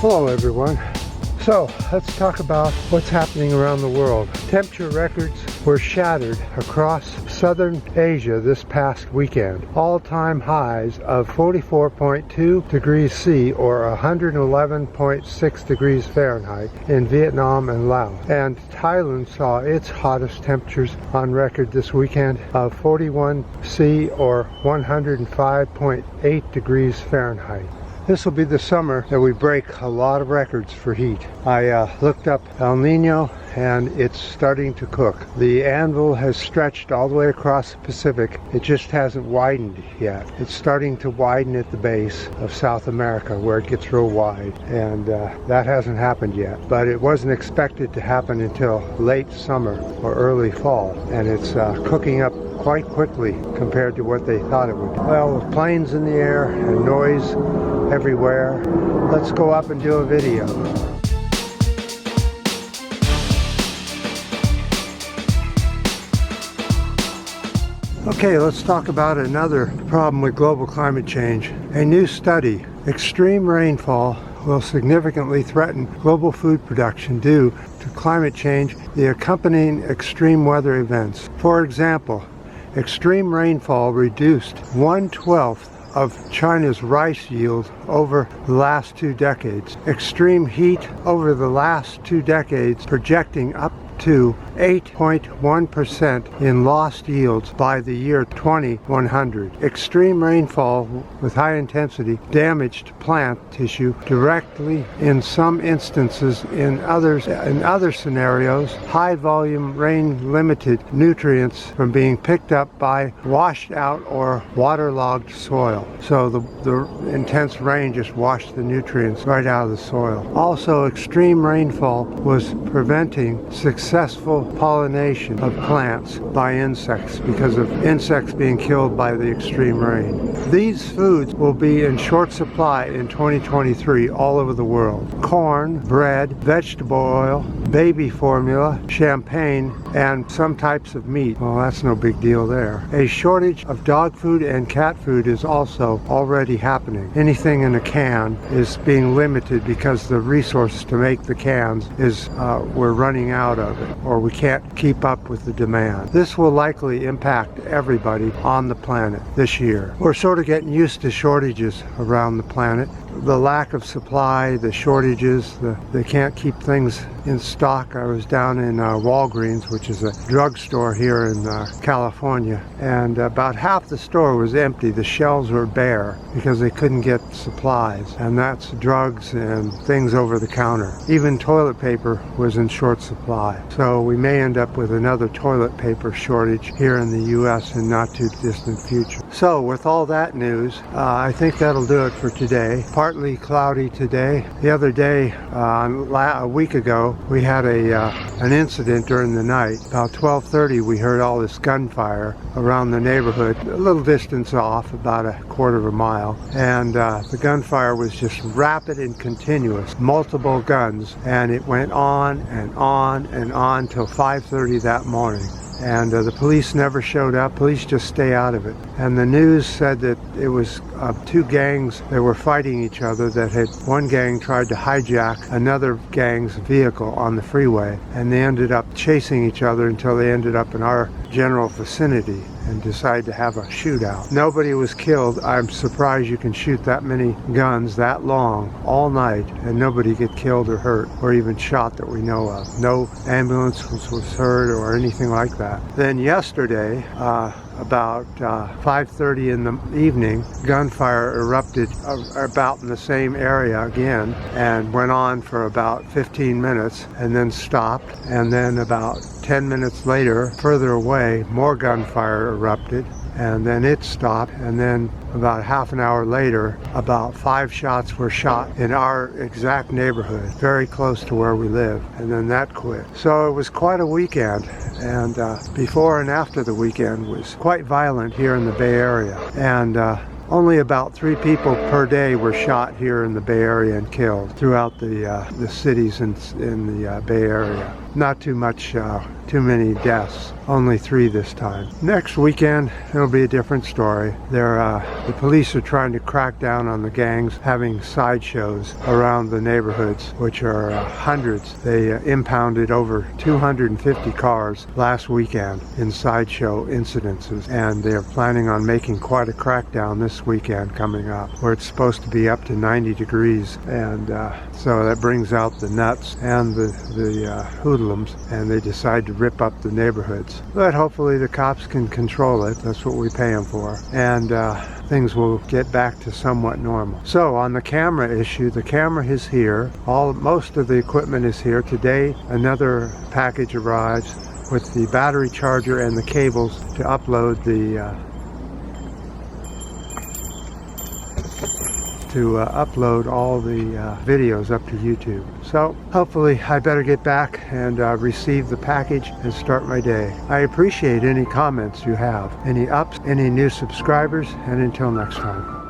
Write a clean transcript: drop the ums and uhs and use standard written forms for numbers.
Hello everyone. So let's talk about what's happening around the world. Temperature records were shattered across southern Asia this past weekend. All-time highs of 44.2 degrees C or 111.6 degrees Fahrenheit in Vietnam and Laos. And Thailand saw its hottest temperatures on record this weekend of 41 C or 105.8 degrees Fahrenheit. This will be the summer that we break a lot of records for heat. I looked up El Nino and it's starting to cook. The anvil has stretched all the way across the Pacific. It just hasn't widened yet. It's starting to widen at the base of South America where it gets real wide, and that hasn't happened yet. But it wasn't expected to happen until late summer or early fall, and it's cooking up quite quickly compared to what they thought it would. Well, with planes in the air and noise everywhere, let's go up and do a video. Okay, let's talk about another problem with global climate change. A new study, extreme rainfall will significantly threaten global food production due to climate change, the accompanying extreme weather events. For example, extreme rainfall reduced 1/12 of China's rice yield over the last 2 decades. Extreme heat over the last 2 decades, projecting up to 8.1% in lost yields by the year 2100. Extreme rainfall with high intensity damaged plant tissue directly in some instances. In other scenarios, high volume rain limited nutrients from being picked up by washed out or waterlogged soil. So the intense rain just washed the nutrients right out of the soil. Also, extreme rainfall was preventing successful pollination of plants by insects because of insects being killed by the extreme rain. These foods will be in short supply in 2023 all over the world. Corn, bread, vegetable oil, baby formula, champagne, and some types of meat. Well, that's no big deal there. A shortage of dog food and cat food is also already happening. Anything in a can is being limited because the resources to make the cans is we're running out of it, or we can't keep up with the demand. This will likely impact everybody on the planet this year. We're sort of getting used to shortages around the planet. The lack of supply, the shortages, they can't keep things in stock. I was down in Walgreens, which is a drugstore here in California, and about half the store was empty. The shelves were bare because they couldn't get supplies, and that's drugs and things over the counter. Even toilet paper was in short supply. So we may end up with another toilet paper shortage here in the U.S. in not too distant future. So with all that news, I think that'll do it for today. Partly cloudy today. The other day, a week ago, we had an incident during the night. About 12:30, we heard all this gunfire around the neighborhood, a little distance off, about a quarter of a mile. And the gunfire was just rapid and continuous, multiple guns, and it went on and on and on till 5:30 that morning. And the police never showed up. Police just stay out of it. And the news said that it was 2 gangs that were fighting each other, that had one gang tried to hijack another gang's vehicle on the freeway, and they ended up chasing each other until they ended up in our general vicinity and decided to have a shootout. Nobody was killed. I'm surprised you can shoot that many guns that long all night and nobody get killed or hurt or even shot that we know of. No ambulance was heard or anything like that. Then yesterday, about 5:30 in the evening, gunfire erupted about in the same area again and went on for about 15 minutes and then stopped. And then about 10 minutes later, further away, more gunfire erupted, and then it stopped. And then about half an hour later, about 5 shots were shot in our exact neighborhood, very close to where we live, and then that quit. So it was quite a weekend, and before and after the weekend was quite violent here in the Bay Area. And only about 3 people per day were shot here in the Bay Area and killed throughout the cities in the Bay Area. not too many deaths. Only 3 this time. Next weekend, it'll be a different story. The police are trying to crack down on the gangs having sideshows around the neighborhoods, which are hundreds. They impounded over 250 cars last weekend in sideshow incidences, and they're planning on making quite a crackdown this weekend coming up, where it's supposed to be up to 90 degrees, and so that brings out the nuts and the hoodlums, and they decide to rip up the neighborhoods. But hopefully the cops can control it. That's what we pay them for. And things will get back to somewhat normal. So on the camera issue, the camera is here. Most of the equipment is here. Today, another package arrives with the battery charger and the cables to upload all the videos up to YouTube. So hopefully I better get back and receive the package and start my day. I appreciate any comments you have, any ups, any new subscribers, and until next time.